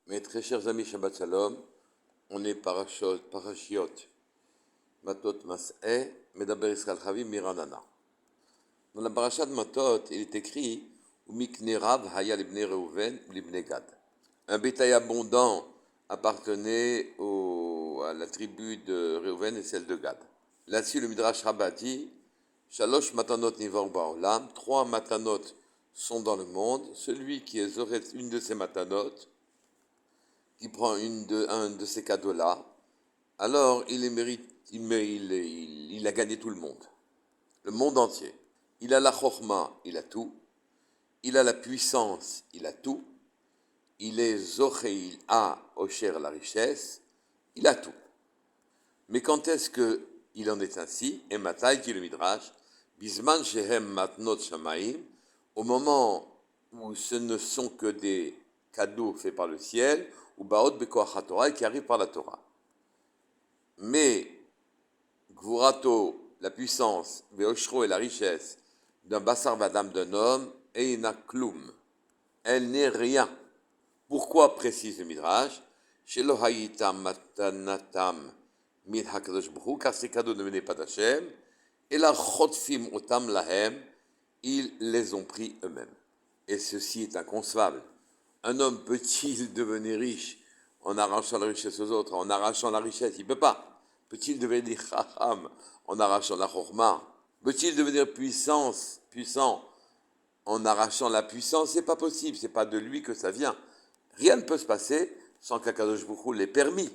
Mes très chers amis, Shabbat Shalom, on est parashiot, Matot Mas'eh, Medaber Israël Chavim, Miranana. Dans la parasha de Matot, il est écrit Umiknerav Haya libne Reuven libne Gad. Un bétail abondant appartenait à la tribu de Reuven et celle de Gad. Là-dessus, le Midrash Rabbah dit Shalosh Matanot Nivar Ba'olam, 3 matanot sont dans le monde. Celui qui aurait une de ces matanot, qui prend un de ces cadeaux-là, alors il mérite, il a gagné tout le monde entier. Il a la chorma, il a tout. Il a la puissance, il a tout. Il est zoché, il a osher la richesse, il a tout. Mais quand est-ce qu'il en est ainsi? Et Matai dit le Midrash, Bisman shehem matnot shamaim, au moment où ce ne sont que des cadeaux faits par le ciel, ou baot bekoach haTorah, qui arrivent par la Torah. Mais Gvurato, la puissance, Veoshro et la richesse d'un Bassar Vadam d'un homme, Eina Klum, elle n'est rien. Pourquoi précise le Midrash? Shelo hayita matanatam min hakadosh baruch hu, car ces cadeaux ne venaient pas d'Hachem, et la chotfim otam lahem, ils les ont pris eux-mêmes. Et ceci est inconcevable. Un homme peut-il devenir riche en arrachant la richesse aux autres, en arrachant la richesse? Il ne peut pas. Peut-il devenir chacham en arrachant la chorma? Peut-il devenir puissant en arrachant la puissance? C'est pas possible, c'est pas de lui que ça vient. Rien ne peut se passer sans qu'Akadosh Baruch Hu l'ait permis.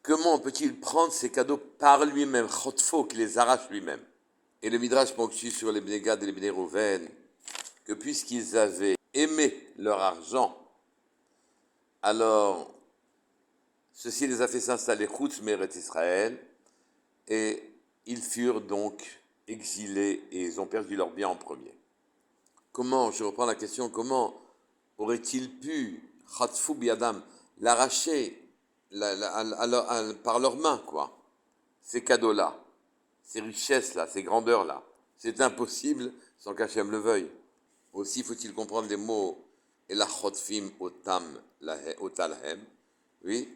Comment peut-il prendre ces cadeaux par lui-même, chotfo, qu'il les arrache lui-même? Et le Midrash ponctue sur les Bnei Gad et les Bnei Reuven que puisqu'ils avaient aimé leur argent, alors ceci les a fait s'installer chutz Meret Israël, et ils furent donc exilés et ils ont perdu leur bien en premier. Comment, je reprends la question, comment aurait-il pu, Khatfou biadam, l'arracher par leurs mains, quoi, ces cadeaux-là, ces richesses-là, ces grandeurs-là? C'est impossible sans qu'Hachem le veuille. Aussi faut-il comprendre les mots et la chotfim otalhem, oui,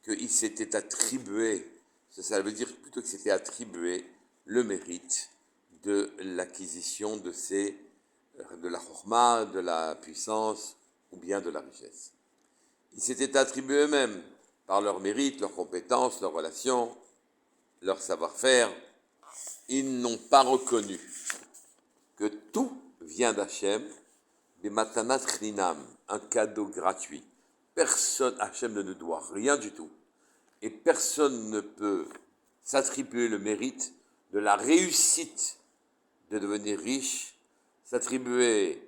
qu'il s'était attribué, ça veut dire plutôt que c'était attribué le mérite de l'acquisition de la chorma, de la puissance ou bien de la richesse. Ils s'étaient attribués eux-mêmes par leur mérite, leurs compétences, leurs relations, leur savoir-faire. Ils n'ont pas reconnu que tout vient d'Hachem, des matanat chninam, un cadeau gratuit. Personne, Hachem ne doit rien du tout. Et personne ne peut s'attribuer le mérite de la réussite de devenir riche, s'attribuer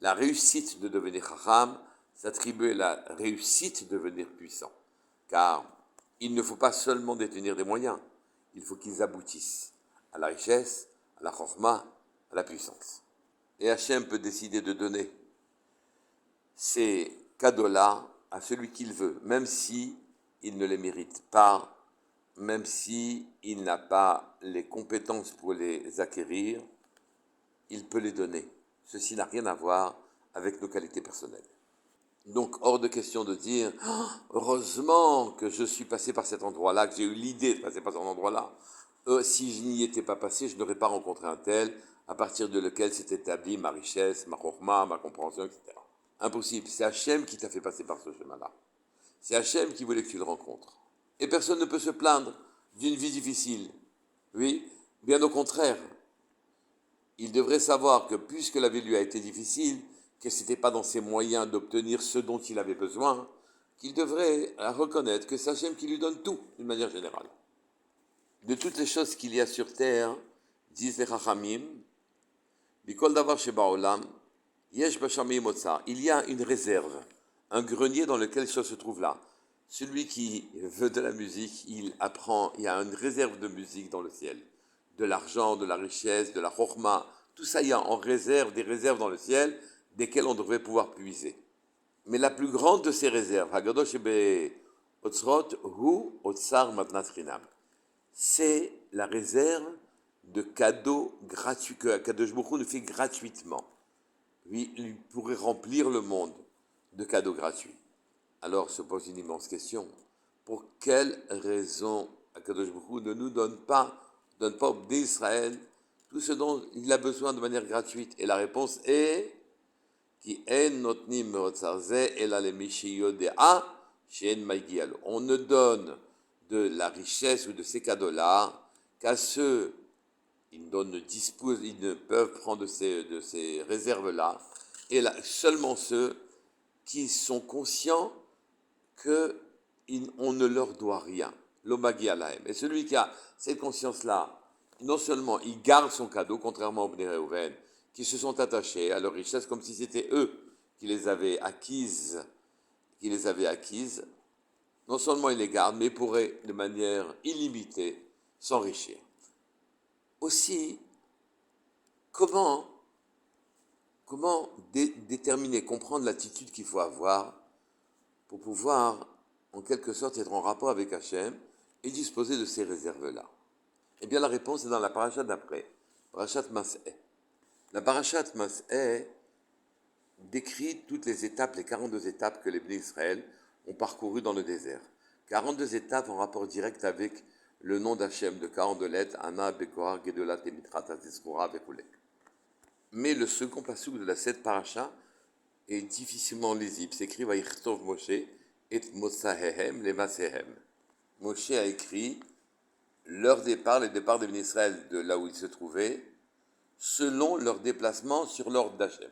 la réussite de devenir chacham, s'attribuer la réussite de devenir puissant. Car il ne faut pas seulement détenir des moyens, il faut qu'ils aboutissent à la richesse, à la chorma, à la puissance. Et Hachem peut décider de donner ces cadeaux-là à celui qu'il veut, même si il ne les mérite pas, même si il n'a pas les compétences pour les acquérir, il peut les donner. Ceci n'a rien à voir avec nos qualités personnelles. Donc, hors de question de dire oh, heureusement que je suis passé par cet endroit-là, que j'ai eu l'idée de passer par cet endroit-là. Si je n'y étais pas passé, je n'aurais pas rencontré un tel à partir de lequel s'est établie ma richesse, ma chorma, ma compréhension, etc. Impossible. C'est Hachem qui t'a fait passer par ce chemin-là. C'est Hachem qui voulait que tu le rencontres. Et personne ne peut se plaindre d'une vie difficile. Oui, bien au contraire. Il devrait savoir que puisque la vie lui a été difficile, que ce n'était pas dans ses moyens d'obtenir ce dont il avait besoin, qu'il devrait reconnaître que c'est Hachem qui lui donne tout, d'une manière générale. De toutes les choses qu'il y a sur terre, disent les Chachamim, Bikol davar shebaolam, yesh bashamim otzar, il y a une réserve, un grenier dans lequel ça se trouve là. Celui qui veut de la musique, il apprend, il y a une réserve de musique dans le ciel. De l'argent, de la richesse, de la chorma, tout ça, il y a en réserve, des réserves dans le ciel, desquelles on devrait pouvoir puiser. Mais la plus grande de ces réserves, Hagadosh ebe otzrot hu otzar matnat chinam, c'est la réserve de cadeaux gratuits que Hakadosh Baruch Hu nous fait gratuitement. Oui, il pourrait remplir le monde de cadeaux gratuits. Alors se pose une immense question. Pour quelle raison Akadosh Baruch Hu ne nous donne pas au Bnei Israël tout ce dont il a besoin de manière gratuite? Et la réponse est on ne donne de la richesse ou de ces cadeaux-là qu'à ceux ils ne peuvent prendre de ces réserves-là, et là, seulement ceux qui sont conscients qu'on ne leur doit rien. L'omagi alahem. Et celui qui a cette conscience-là, non seulement il garde son cadeau, contrairement aux Bnei Reuven, qui se sont attachés à leur richesse comme si c'était eux qui les avaient acquises, non seulement il les garde, mais pourrait de manière illimitée s'enrichir. Aussi, comment déterminer, comprendre l'attitude qu'il faut avoir pour pouvoir, en quelque sorte, être en rapport avec Hachem et disposer de ces réserves-là? Eh bien, la réponse est dans la paracha d'après, parachat Mas'eh. La parachat Mas'eh décrit toutes les étapes, les 42 étapes que les Bnei Israël ont parcourues dans le désert. 42 étapes en rapport direct avec le nom d'Hachem, de 42 lettres, Ana, Bekoar, Gedolat, Emitrat, Teskora, Vekulek. Mais le second passouk de la 7 paracha est difficilement lisible. C'est écrit Vayichtov Moshe et Motsahehem Lemasehem. Moshe a écrit leur départ, les départs des Bnei Israël de là où ils se trouvaient, selon leur déplacement sur l'ordre d'Hachem.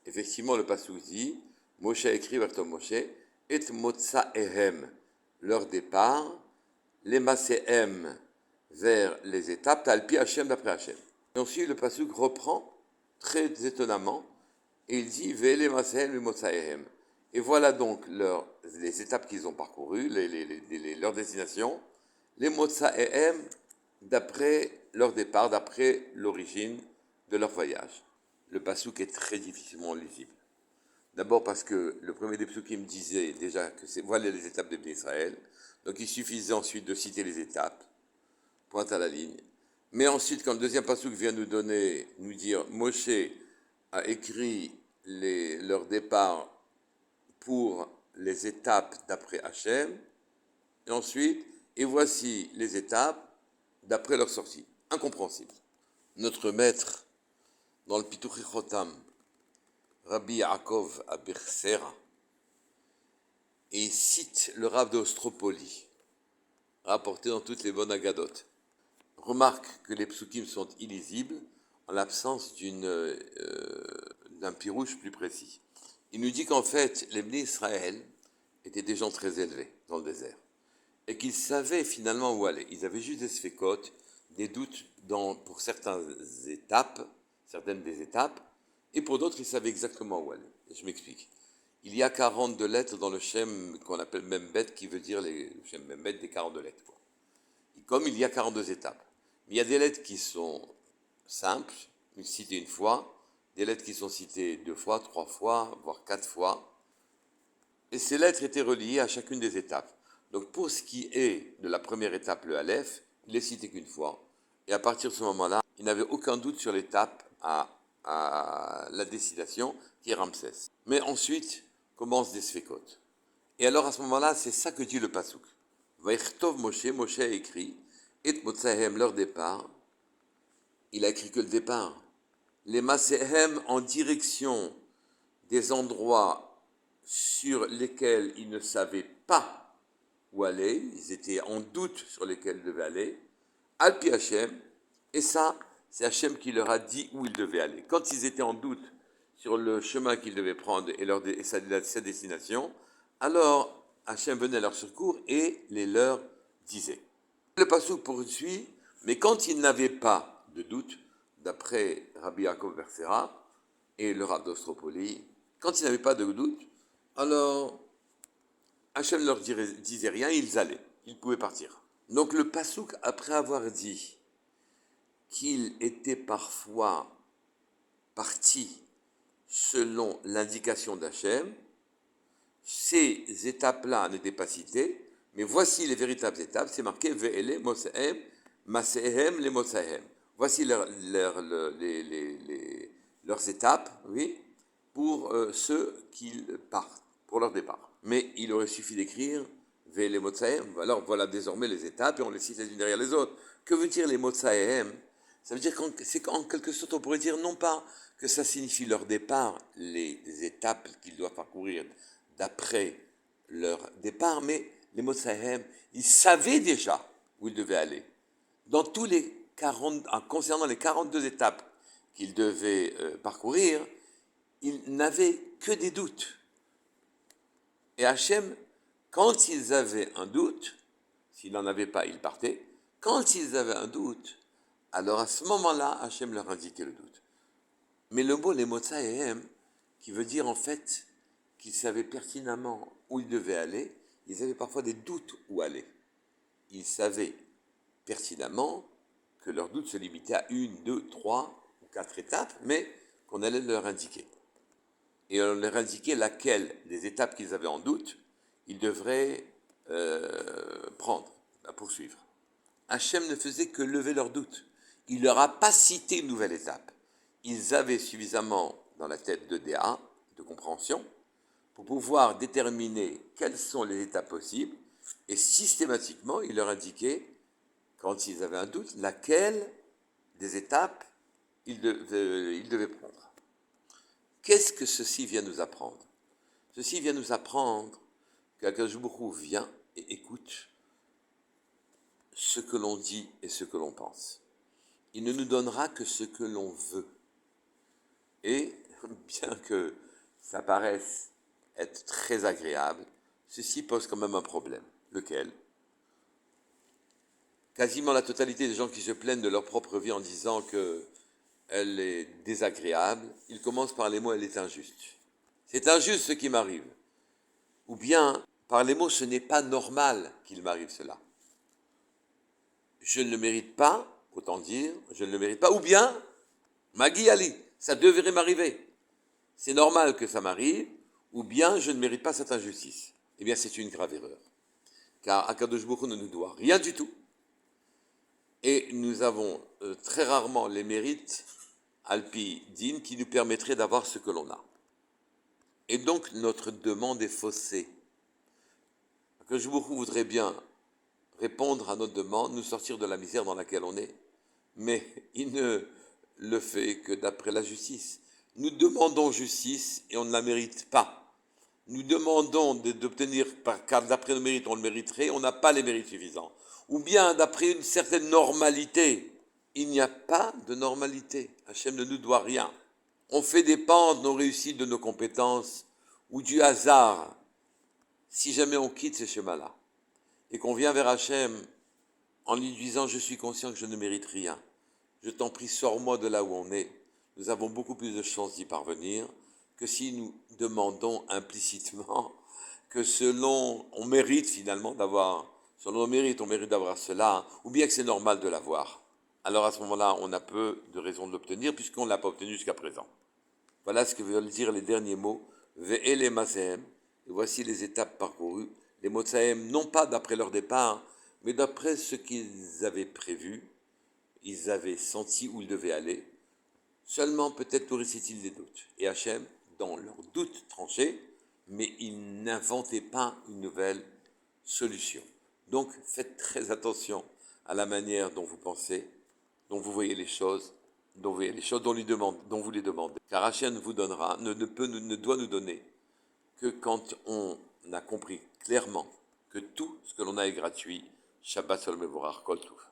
Effectivement, le passouk dit Moshe a écrit Vayichtov Moshe et Motsahehem, leur départ, Lemasehem, vers les étapes, Talpi Hachem d'après Hachem. Et ensuite, le passouk reprend très étonnamment, et il dit Vele Masehem Motsaehem. Et voilà donc les étapes qu'ils ont parcourues, leur destination, les Motsaehem d'après leur départ, d'après l'origine de leur voyage. Le passouk est très difficilement lisible. D'abord parce que le premier des psukim disait déjà que voilà les étapes de Israël, donc il suffisait ensuite de citer les étapes, pointe à la ligne. Mais ensuite, quand le deuxième passouk vient nous dire, Moshe a écrit leur départ pour les étapes d'après Hachem, et ensuite, et voici les étapes d'après leur sortie. Incompréhensible. Notre maître, dans le Pituch Chotam, Rabbi Yaakov Abichsera, et cite le Rav d'Ostropoli, rapporté dans toutes les bonnes agadotes, remarque que les psukim sont illisibles en l'absence d'un pirouche plus précis. Il nous dit qu'en fait, les Bnei Israël étaient des gens très élevés dans le désert et qu'ils savaient finalement où aller. Ils avaient juste des sfekot, des doutes pour certaines des étapes, et pour d'autres, ils savaient exactement où aller. Je m'explique. Il y a 42 lettres dans le Shem qu'on appelle Membet, qui veut dire le Shem Membet des 42 lettres. Comme il y a 42 étapes. Il y a des lettres qui sont simples, citées une fois, des lettres qui sont citées 2 fois, 3 fois, voire 4 fois. Et ces lettres étaient reliées à chacune des étapes. Donc pour ce qui est de la première étape, le Aleph, il n'est cité qu'une fois. Et à partir de ce moment-là, il n'avait aucun doute sur l'étape à la destination, qui est Ramsès. Mais ensuite, commencent des sfekot. Et alors à ce moment-là, c'est ça que dit le pasuk. Vayichtov Moshe, Moshe a écrit, et Motsahem, leur départ. Il a écrit que le départ. Les Masehem en direction des endroits sur lesquels ils ne savaient pas où aller, ils étaient en doute sur lesquels ils devaient aller, Alpi Hachem, et ça, c'est Hachem qui leur a dit où ils devaient aller. Quand ils étaient en doute sur le chemin qu'ils devaient prendre et sa destination, alors Hachem venait à leur secours et les leur disait. Le passouk poursuit, mais quand ils n'avaient pas de doute, d'après Rabbi Yaakov Bersera et le Rav d'Ostropoli, quand ils n'avaient pas de doute, alors Hachem ne leur disait rien, ils allaient, ils pouvaient partir. Donc le passouk, après avoir dit qu'il était parfois parti selon l'indication d'Hachem, ces étapes-là n'étaient pas citées, mais voici les véritables étapes, c'est marqué Ve'ele Mosahem, Masehem le Mosahem. Voici leurs étapes, oui, pour ceux qui partent, pour leur départ. Mais il aurait suffi d'écrire les Motsahem. Alors voilà désormais les étapes et on les cite les unes derrière les autres. Que veut dire les Motsahem? Ça veut dire c'est qu'en quelque sorte on pourrait dire non pas que ça signifie leur départ, les étapes qu'ils doivent parcourir d'après leur départ, mais les Motsahem, ils savaient déjà où ils devaient aller. Dans tous les 40, concernant les 42 étapes qu'ils devaient parcourir, ils n'avaient que des doutes. Et Hachem, quand ils avaient un doute, s'ils n'en avaient pas, ils partaient. Quand ils avaient un doute, alors à ce moment-là, Hachem leur indiquait le doute. Mais le mot les Motsahem, qui veut dire en fait qu'ils savaient pertinemment où ils devaient aller, ils avaient parfois des doutes où aller. Ils savaient pertinemment que leur doute se limitait à 1, 2, 3 ou 4 étapes, mais qu'on allait leur indiquer. Et on leur indiquait laquelle des étapes qu'ils avaient en doute, ils devraient prendre, poursuivre. Hachem ne faisait que lever leurs doutes. Il ne leur a pas cité une nouvelle étape. Ils avaient suffisamment dans la tête de DA, de compréhension, pour pouvoir déterminer quelles sont les étapes possibles, et systématiquement, il leur indiquait, quand ils avaient un doute, laquelle des étapes ils devaient prendre. Qu'est-ce que ceci vient nous apprendre? Ceci vient nous apprendre qu'Akadosh Baruch Hu vient et écoute ce que l'on dit et ce que l'on pense. Il ne nous donnera que ce que l'on veut. Et bien que ça paraisse être très agréable, ceci pose quand même un problème. Lequel? Quasiment la totalité des gens qui se plaignent de leur propre vie en disant qu'elle est désagréable, ils commencent par les mots « elle est injuste ». C'est injuste ce qui m'arrive. Ou bien, par les mots « ce n'est pas normal qu'il m'arrive cela ». Je ne le mérite pas, autant dire, je ne le mérite pas. Ou bien, Magui Ali, ça devrait m'arriver. C'est normal que ça m'arrive, ou bien je ne mérite pas cette injustice. Eh bien, c'est une grave erreur. Car Akadosh Baruch Hu ne nous doit rien du tout. Et nous avons très rarement les mérites Alpi Din qui nous permettraient d'avoir ce que l'on a. Et donc, notre demande est faussée. Akadosh Baruch Hu voudrait bien répondre à notre demande, nous sortir de la misère dans laquelle on est. Mais il ne le fait que d'après la justice. Nous demandons justice et on ne la mérite pas. Nous demandons d'obtenir, car d'après nos mérites, on le mériterait, on n'a pas les mérites suffisants. Ou bien d'après une certaine normalité. Il n'y a pas de normalité. Hachem ne nous doit rien. On fait dépendre nos réussites de nos compétences ou du hasard si jamais on quitte ces chemins-là. Et qu'on vient vers Hachem en lui disant « Je suis conscient que je ne mérite rien. Je t'en prie, sors-moi de là où on est. » Nous avons beaucoup plus de chances d'y parvenir que si nous demandons implicitement que on mérite finalement d'avoir, selon nos mérites, on mérite d'avoir cela, ou bien que c'est normal de l'avoir. Alors à ce moment-là, on a peu de raisons de l'obtenir puisqu'on ne l'a pas obtenu jusqu'à présent. Voilà ce que veulent dire les derniers mots. Ve'ele masehem. Et voici les étapes parcourues. Les Motsahem, non pas d'après leur départ, mais d'après ce qu'ils avaient prévu, ils avaient senti où ils devaient aller. Seulement, peut-être auraient-ils des doutes. Et Hachem, dans leurs doutes tranchés, mais ils n'inventaient pas une nouvelle solution. Donc, faites très attention à la manière dont vous pensez, dont vous voyez les choses, dont vous les demandez. Car Hachem vous donnera, ne doit nous donner que quand on a compris clairement que tout ce que l'on a est gratuit. Shabbat Shalom Mevorach Kol Tov.